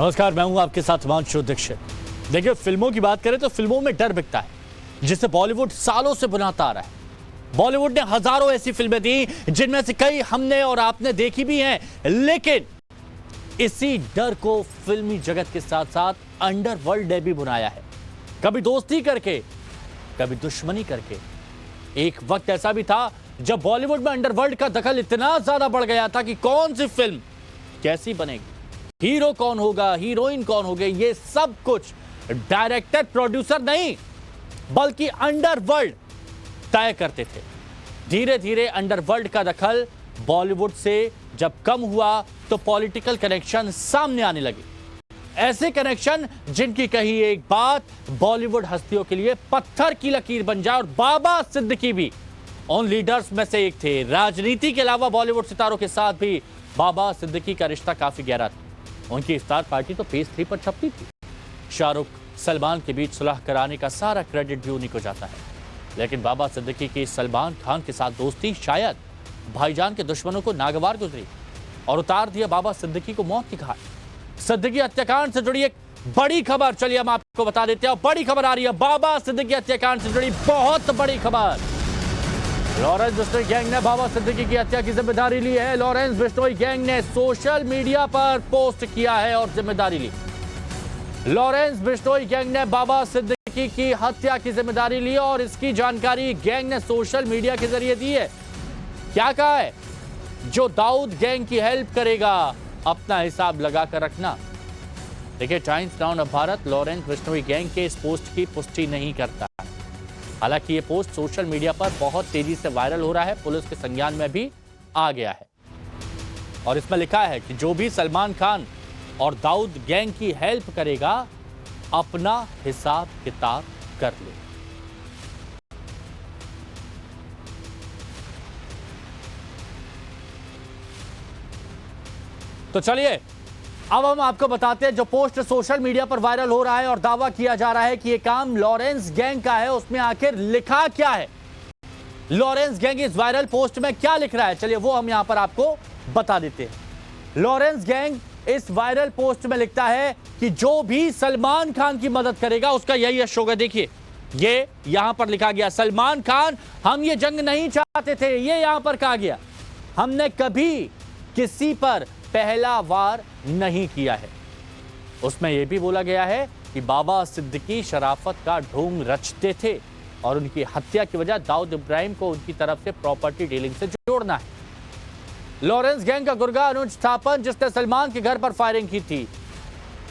नमस्कार, मैं हूं आपके साथ हिमांशु दीक्षित। देखिए, फिल्मों की बात करें तो फिल्मों में डर बिकता है, जिसे बॉलीवुड सालों से बुनाता आ रहा है। बॉलीवुड ने हजारों ऐसी फिल्में दी जिनमें से कई हमने और आपने देखी भी हैं, लेकिन इसी डर को फिल्मी जगत के साथ साथ अंडरवर्ल्ड ने भी बुनाया है। कभी दोस्ती करके, कभी दुश्मनी करके। एक वक्त ऐसा भी था जब बॉलीवुड में अंडरवर्ल्ड का दखल इतना ज्यादा बढ़ गया था कि कौन सी फिल्म कैसी बनेगी, हीरो कौन होगा, हीरोइन कौन होगी, ये सब कुछ डायरेक्टर प्रोड्यूसर नहीं बल्कि अंडरवर्ल्ड तय करते थे। धीरे धीरे अंडरवर्ल्ड का दखल बॉलीवुड से जब कम हुआ तो पॉलिटिकल कनेक्शन सामने आने लगे। ऐसे कनेक्शन जिनकी कही एक बात बॉलीवुड हस्तियों के लिए पत्थर की लकीर बन जाए, और बाबा सिद्दीकी भी उन लीडर्स में से एक थे। राजनीति के अलावा बॉलीवुड सितारों के साथ भी बाबा सिद्दीकी का रिश्ता काफी गहरा था। उनकी इफ्तार पार्टी तो पेज 3 पर छपती थी। शाहरुख सलमान के बीच सुलह कराने का सारा क्रेडिट भी उन्हीं को जाता है। लेकिन बाबा सिद्दीकी की सलमान खान के साथ दोस्ती शायद भाईजान के दुश्मनों को नागवार गुजरी और उतार दिया बाबा सिद्दीकी को मौत की घाट। सिद्दीकी हत्याकांड से जुड़ी एक बड़ी खबर, चलिए हम आपको बता देते हैं। बड़ी खबर आ रही है, बाबा सिद्दीकी हत्याकांड से जुड़ी बहुत बड़ी खबर। लॉरेंस बिश्नोई गैंग ने बाबा सिद्दीकी की हत्या की जिम्मेदारी ली है। लॉरेंस बिश्नोई गैंग ने सोशल मीडिया पर पोस्ट किया है और जिम्मेदारी ली। लॉरेंस बिश्नोई गैंग ने बाबा सिद्दीकी की हत्या की जिम्मेदारी ली और इसकी जानकारी गैंग ने सोशल मीडिया के जरिए दी है। क्या कहा है? जो दाऊद गैंग की हेल्प करेगा अपना हिसाब लगा कर रखना। देखिए, times now of Bharat Lawrence Bishnoi gang के इस पोस्ट की पुष्टि नहीं करता। हालांकि ये पोस्ट सोशल मीडिया पर बहुत तेजी से वायरल हो रहा है, पुलिस के संज्ञान में भी आ गया है और इसमें लिखा है कि जो भी सलमान खान और दाऊद गैंग की हेल्प करेगा अपना हिसाब किताब कर ले। तो चलिए अब हम आपको बताते हैं जो पोस्ट सोशल मीडिया पर वायरल हो रहा है और दावा किया जा रहा है कि यह काम लॉरेंस गैंग का है, उसमें आखिर लिखा क्या है। लॉरेंस गैंग इस वायरल पोस्ट में क्या लिख रहा है, चलिए वो हम यहां पर आपको बता देते हैं। लॉरेंस गैंग इस वायरल पोस्ट में लिखता है कि जो भी सलमान खान की मदद करेगा उसका यही यश होगा। देखिए, ये यहां पर लिखा गया, सलमान खान हम ये जंग नहीं चाहते थे, ये यहां पर कहा गया। हमने कभी किसी पर पहला वार नहीं किया है। उसमें यह भी बोला गया है कि बाबा सिद्दीकी शराफत का ढोंग रचते थे और उनकी हत्या की वजह दाऊद इब्राहिम को उनकी तरफ से प्रॉपर्टी डीलिंग से जोड़ना है। लॉरेंस गैंग का गुर्गा अनुज थापन, जिसने सलमान के घर पर फायरिंग की थी,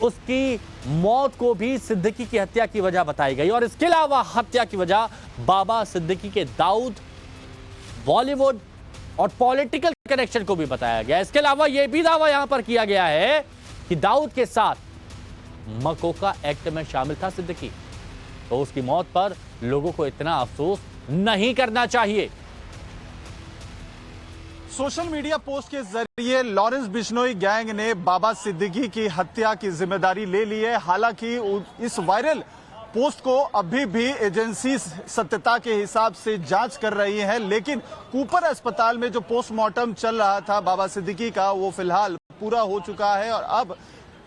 उसकी मौत को भी सिद्दीकी की हत्या की वजह बताई गई और इसके अलावा हत्या की वजह बाबा सिद्दीकी के दाऊद, बॉलीवुड और पॉलिटिकल कनेक्शन को भी बताया गया। इसके अलावा यह भी दावा यहां पर किया गया है कि दाऊद के साथ मकोका एक्ट में शामिल था सिद्दीकी, तो उसकी मौत पर लोगों को इतना अफसोस नहीं करना चाहिए। सोशल मीडिया पोस्ट के जरिए लॉरेंस बिश्नोई गैंग ने बाबा सिद्दीकी की हत्या की जिम्मेदारी ले ली है। हालांकि इस वायरल पोस्ट को अभी भी एजेंसी सत्यता के हिसाब से जांच कर रही है, लेकिन कूपर अस्पताल में जो पोस्टमार्टम चल रहा था बाबा सिद्दीकी का, वो फिलहाल पूरा हो चुका है और अब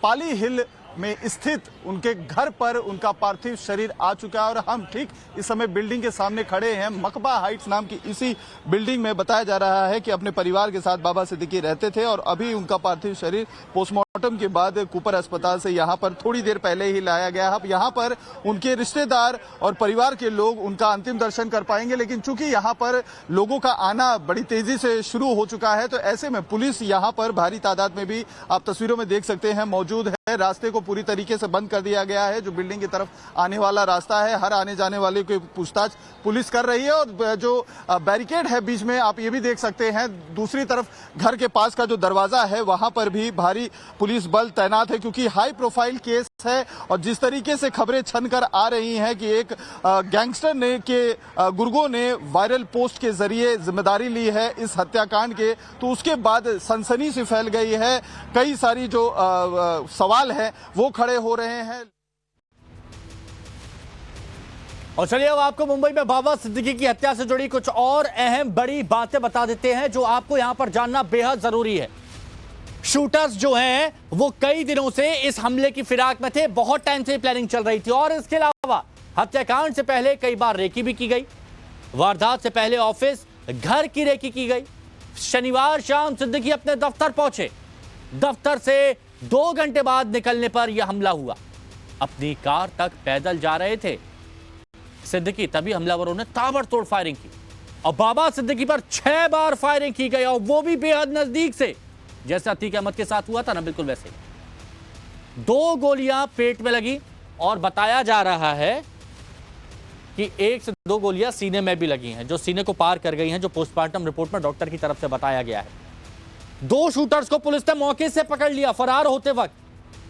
पाली हिल में स्थित उनके घर पर उनका पार्थिव शरीर आ चुका है और हम ठीक इस समय बिल्डिंग के सामने खड़े हैं। मकबा हाइट्स नाम की इसी बिल्डिंग में बताया जा रहा है कि अपने परिवार के साथ बाबा सिद्दीकी रहते थे और अभी उनका पार्थिव शरीर पोस्टमार्टम के बाद कूपर अस्पताल से यहां पर थोड़ी देर पहले ही लाया गया। अब यहां पर उनके रिश्तेदार और परिवार के लोग उनका अंतिम दर्शन कर पाएंगे, लेकिन चूंकि यहां पर लोगों का आना बड़ी तेजी से शुरू हो चुका है तो ऐसे में पुलिस यहां पर भारी तादाद में भी, आप तस्वीरों में देख सकते हैं, मौजूद है। रास्ते को पूरी तरीके से बंद कर दिया गया है। जो बिल्डिंग की तरफ आने वाला रास्ता है, हर आने जाने वाले की पूछताछ पुलिस कर रही है और जो बैरिकेड है बीच में, आप ये भी देख सकते हैं। दूसरी तरफ घर के पास का जो दरवाजा है वहां पर भी भारी पुलिस बल तैनात है, क्योंकि हाई प्रोफाइल केस है और जिस तरीके से खबरें छनकर आ रही हैं कि एक गैंगस्टर ने के गुर्गों ने वायरल पोस्ट के जरिए जिम्मेदारी ली है इस हत्याकांड के, तो उसके बाद सनसनी सी फैल गई है। कई सारी जो सवाल है वो खड़े हो रहे हैं। और चलिए अब आपको मुंबई में बाबा सिद्दीकी की हत्या से जुड़ी कुछ और अहम बड़ी बातें बता देते हैं जो आपको यहां पर जानना बेहद जरूरी है। शूटर्स जो हैं वो कई दिनों से इस हमले की फिराक में थे, बहुत टाइम से प्लानिंग चल रही थी। और इसके अलावा हत्याकांड से पहले कई बार रेकी भी की गई, वारदात से पहले ऑफिस घर की रेकी की गई। शनिवार शाम सिद्दीकी अपने दफ्तर पहुंचे, दफ्तर से 2 घंटे बाद निकलने पर यह हमला हुआ। अपनी कार तक पैदल जा रहे थे सिद्दीकी, तभी हमलावरों ने ताबड़तोड़ फायरिंग की और बाबा सिद्दीकी पर 6 बार फायरिंग की गई, और वो भी बेहद नजदीक से, जैसे अतीक अहमद के साथ हुआ था ना, बिल्कुल वैसे ही। 2 गोलियां पेट में लगी और बताया जा रहा है कि 1 से 2 गोलियां सीने में भी लगी हैं, जो सीने को पार कर गई हैं, जो पोस्टमार्टम रिपोर्ट में डॉक्टर की तरफ से बताया गया है। 2 शूटर्स को पुलिस ने मौके से पकड़ लिया फरार होते वक्त,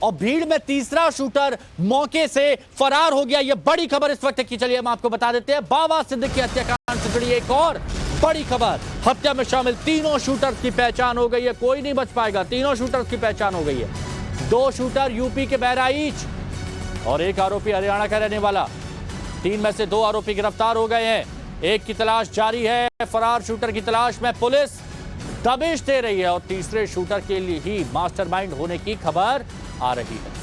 और भीड़ में तीसरा शूटर मौके से फरार हो गया। यह बड़ी खबर इस वक्त की, चलिए हम आपको बता देते हैं। बाबा सिद्दीकी हत्याकांड से जुड़ी एक और बड़ी खबर, हत्या में शामिल 3 शूटर्स की पहचान हो गई है। कोई नहीं बच पाएगा, 3 शूटर्स की पहचान हो गई है। 2 शूटर यूपी के बहराइच और 1 आरोपी हरियाणा का रहने वाला। 3 में से 2 आरोपी गिरफ्तार हो गए हैं। 1 की तलाश जारी है। फरार शूटर की तलाश में पुलिस दबिश दे रही है, और तीसरे शूटर के लिए ही मास्टरमाइंड होने की खबर आ रही है।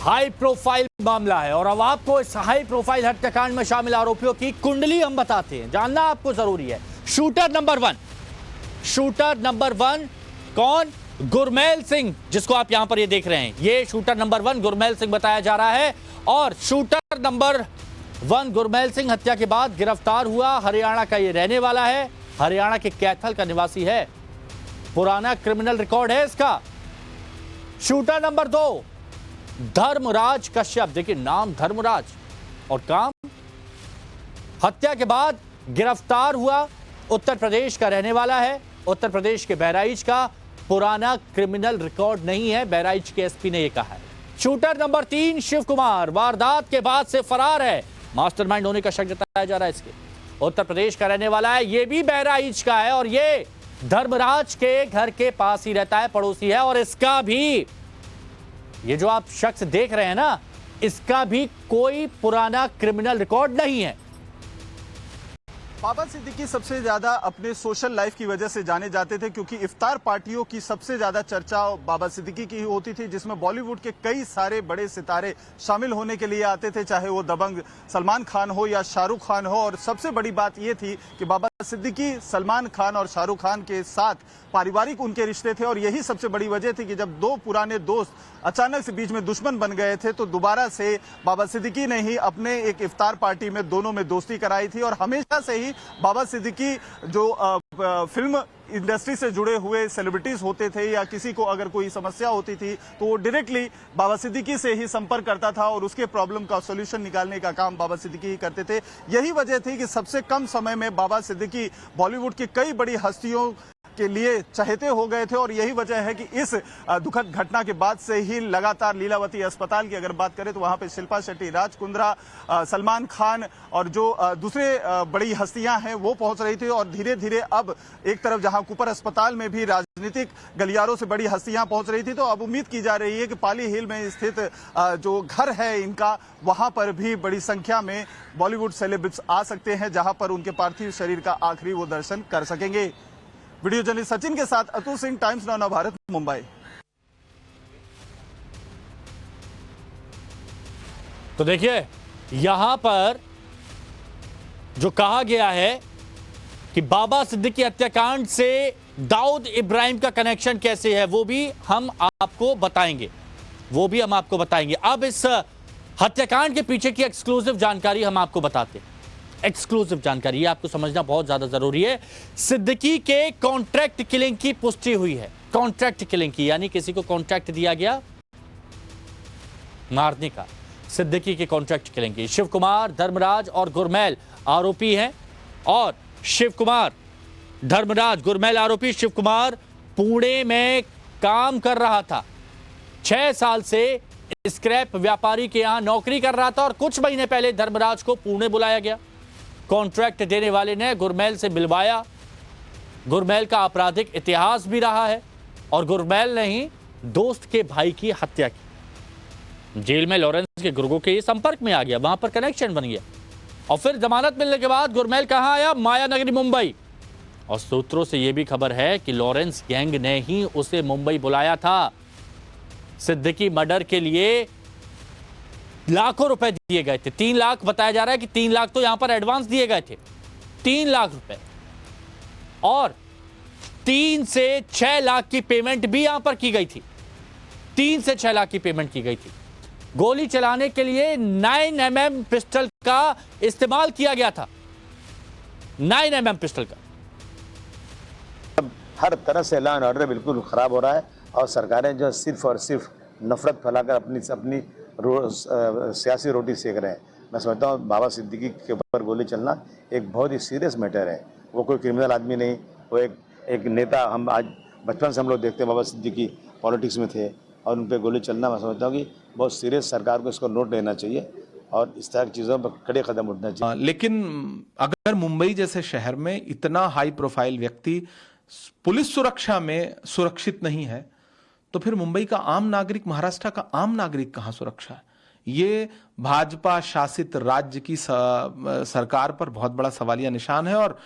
हाई प्रोफाइल मामला है, और अब आपको इस हाई प्रोफाइल हत्याकांड में शामिल आरोपियों की कुंडली हम बताते हैं, जानना आपको जरूरी है। शूटर नंबर 1 कौन? गुरमेल सिंह, जिसको आप यहां पर ये देख रहे हैं, ये शूटर नंबर 1 गुरमेल सिंह बताया जा रहा है। और शूटर नंबर 1 गुरमेल सिंह हत्या के बाद गिरफ्तार हुआ। हरियाणा का ये रहने वाला है, हरियाणा के कैथल का निवासी है, पुराना क्रिमिनल रिकॉर्ड है इसका। शूटर नंबर 2 धर्मराज कश्यप, देखिए नाम धर्मराज और काम, हत्या के बाद गिरफ्तार हुआ, उत्तर प्रदेश का रहने वाला है, उत्तर प्रदेश के बहराइच का, पुराना क्रिमिनल रिकॉर्ड नहीं है, बहराइच के एसपी ने यह कहा है। शूटर नंबर 3 शिव कुमार वारदात के बाद से फरार है, मास्टरमाइंड होने का शक जताया जा रहा है इसके, उत्तर प्रदेश का रहने वाला है, यह भी बहराइच का है, और ये धर्मराज के घर के पास ही रहता है, पड़ोसी है। और इसका भी, ये जो आप शख्स देख रहे हैं ना, इसका भी कोई पुराना क्रिमिनल रिकॉर्ड नहीं है। बाबा सिद्दीकी सबसे ज्यादा अपने सोशल लाइफ की वजह से जाने जाते थे, क्योंकि इफ्तार पार्टियों की सबसे ज्यादा चर्चा बाबा सिद्दीकी की होती थी, जिसमें बॉलीवुड के कई सारे बड़े सितारे शामिल होने के लिए आते थे, चाहे वो दबंग सलमान खान हो या शाहरुख खान हो। और सबसे बड़ी बात यह थी कि बाबा सिद्दीकी सलमान खान और शाहरुख खान के साथ पारिवारिक उनके रिश्ते थे, और यही सबसे बड़ी वजह थी कि जब 2 पुराने दोस्त अचानक से बीच में दुश्मन बन गए थे, तो दोबारा से बाबा सिद्दीकी ने ही अपने एक इफ्तार पार्टी में दोनों में दोस्ती कराई थी। और हमेशा से ही बाबा सिद्दीकी जो फिल्म इंडस्ट्री से जुड़े हुए सेलिब्रिटीज होते थे, या किसी को अगर कोई समस्या होती थी, तो वो डायरेक्टली बाबा सिद्दीकी से ही संपर्क करता था, और उसके प्रॉब्लम का सॉल्यूशन निकालने का काम बाबा सिद्दीकी ही करते थे। यही वजह थी कि सबसे कम समय में बाबा सिद्दीकी बॉलीवुड की कई बड़ी हस्तियों के लिए चहेते हो गए थे। और यही वजह है कि इस दुखद घटना के बाद से ही लगातार लीलावती अस्पताल की अगर बात करें, तो वहां पे शिल्पा शेट्टी, राज कुंद्रा, सलमान खान और जो दूसरे बड़ी हस्तियां हैं वो पहुंच रही थी। और धीरे धीरे अब एक तरफ जहां कुपर अस्पताल में भी राजनीतिक गलियारों से बड़ी हस्तियां पहुंच रही थी, तो अब उम्मीद की जा रही है कि पाली हिल में स्थित जो घर है इनका, वहां पर भी बड़ी संख्या में बॉलीवुड सेलिब्रिटीज आ सकते हैं, जहां पर उनके पार्थिव शरीर का आखिरी वो दर्शन कर सकेंगे। वीडियो जर्नलिस्ट सचिन के साथ अतुल सिंह, टाइम्स नाउ नवभारत, मुंबई। तो देखिए यहां पर जो कहा गया है कि बाबा सिद्दीकी हत्याकांड से दाऊद इब्राहिम का कनेक्शन कैसे है, वो भी हम आपको बताएंगे। अब इस हत्याकांड के पीछे की एक्सक्लूसिव जानकारी हम आपको बताते हैं। एक्सक्लूसिव जानकारी, ये आपको समझना बहुत ज्यादा जरूरी है। सिद्दीकी के कॉन्ट्रैक्ट किलिंग की पुष्टि हुई है। कॉन्ट्रैक्ट किलिंग की, यानी किसी को कॉन्ट्रैक्ट दिया गया मारने का, सिद्दीकी के कॉन्ट्रैक्ट किलिंग की। शिव कुमार, धर्मराज और गुरमेल आरोपी हैं, और शिव कुमार, धर्मराज, गुरमेल आरोपी। शिव कुमार पुणे में काम कर रहा था, 6 साल से स्क्रैप व्यापारी के यहां नौकरी कर रहा था, और कुछ महीने पहले धर्मराज को पुणे बुलाया गया। कॉन्ट्रैक्ट देने वाले ने गुरमेल से मिलवाया। गुरमेल का आपराधिक इतिहास भी रहा है, और गुरमेल ने ही दोस्त के भाई की हत्या की। जेल में लॉरेंस के गुर्गों के संपर्क में आ गया, वहां पर कनेक्शन बन गया। और फिर जमानत मिलने के बाद गुरमेल कहां आया? मायानगरी मुंबई। और सूत्रों से यह भी खबर है कि लॉरेंस गैंग ने ही उसे मुंबई बुलाया था। सिद्दीकी मर्डर के लिए लाखों रुपए दिए गए थे। 3 लाख बताया जा रहा है कि 3 लाख तो यहां पर एडवांस दिए गए थे, 3 लाख रुपए, और 3 से 6 लाख की पेमेंट भी यहां पर की गई थी। 3 से 6 लाख की पेमेंट की गई थी। गोली चलाने के लिए 9mm पिस्टल का इस्तेमाल किया गया था। 9mm पिस्टल का। हर तरह से लॉ एंड ऑर्डर बिल्कुल खराब हो रहा है और सरकारें जो सिर्फ और सिर्फ नफरत फैलाकर अपनी सियासी रोटी सेक रहे हैं। मैं समझता हूँ बाबा सिद्दीकी के ऊपर गोली चलना एक बहुत ही सीरियस मैटर है। वो कोई क्रिमिनल आदमी नहीं, वो एक नेता। हम आज बचपन से हम लोग देखते हैं बाबा सिद्दीकी पॉलिटिक्स में थे और उन पर गोली चलना, मैं समझता हूँ कि बहुत सीरियस, सरकार को इसको नोट लेना चाहिए और इस तरह की चीज़ों पर कड़े कदम उठना चाहिए। लेकिन अगर मुंबई जैसे शहर में इतना हाई प्रोफाइल व्यक्ति पुलिस सुरक्षा में सुरक्षित नहीं है, तो फिर मुंबई का आम नागरिक, महाराष्ट्र का आम नागरिक कहां सुरक्षा है? ये भाजपा शासित राज्य की सरकार पर बहुत बड़ा सवालिया निशान है। और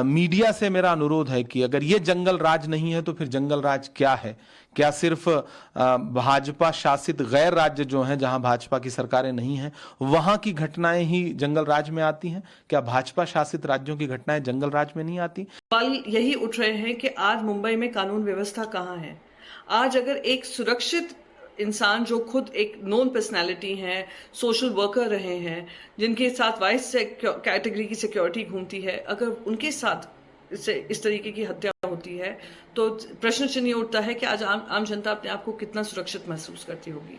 मीडिया से मेरा अनुरोध है कि अगर ये जंगल राज नहीं है तो फिर जंगल राज क्या है? क्या सिर्फ भाजपा शासित गैर राज्य जो हैं, जहां भाजपा की सरकारें नहीं हैं, वहां की घटनाएं ही जंगल राज में आती हैं? क्या भाजपा शासित राज्यों की घटनाएं जंगल राज में नहीं आती? सवाल यही उठ रहे हैं कि आज मुंबई में कानून व्यवस्था कहाँ है? आज अगर एक सुरक्षित इंसान जो खुद एक नोन पर्सनालिटी हैं, सोशल वर्कर रहे हैं, जिनके साथ वाइस कैटेगरी की सिक्योरिटी घूमती है, अगर उनके साथ इस तरीके की हत्या होती है तो प्रश्न चिन्ह उठता है कि आज आम जनता अपने आप को कितना सुरक्षित महसूस करती होगी।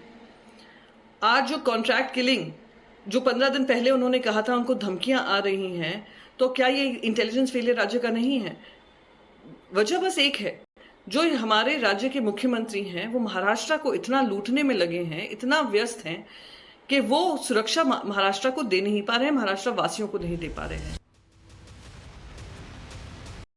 आज जो कॉन्ट्रैक्ट किलिंग जो 15 दिन पहले उन्होंने कहा था उनको धमकियां आ रही हैं, तो क्या ये इंटेलिजेंस फेलियर राज्य का नहीं है? वजह बस एक है, जो हमारे राज्य के मुख्यमंत्री हैं वो महाराष्ट्र को इतना लूटने में लगे हैं, इतना व्यस्त हैं कि वो सुरक्षा महाराष्ट्र को दे नहीं पा रहे हैं, महाराष्ट्र वासियों को नहीं दे पा रहे हैं।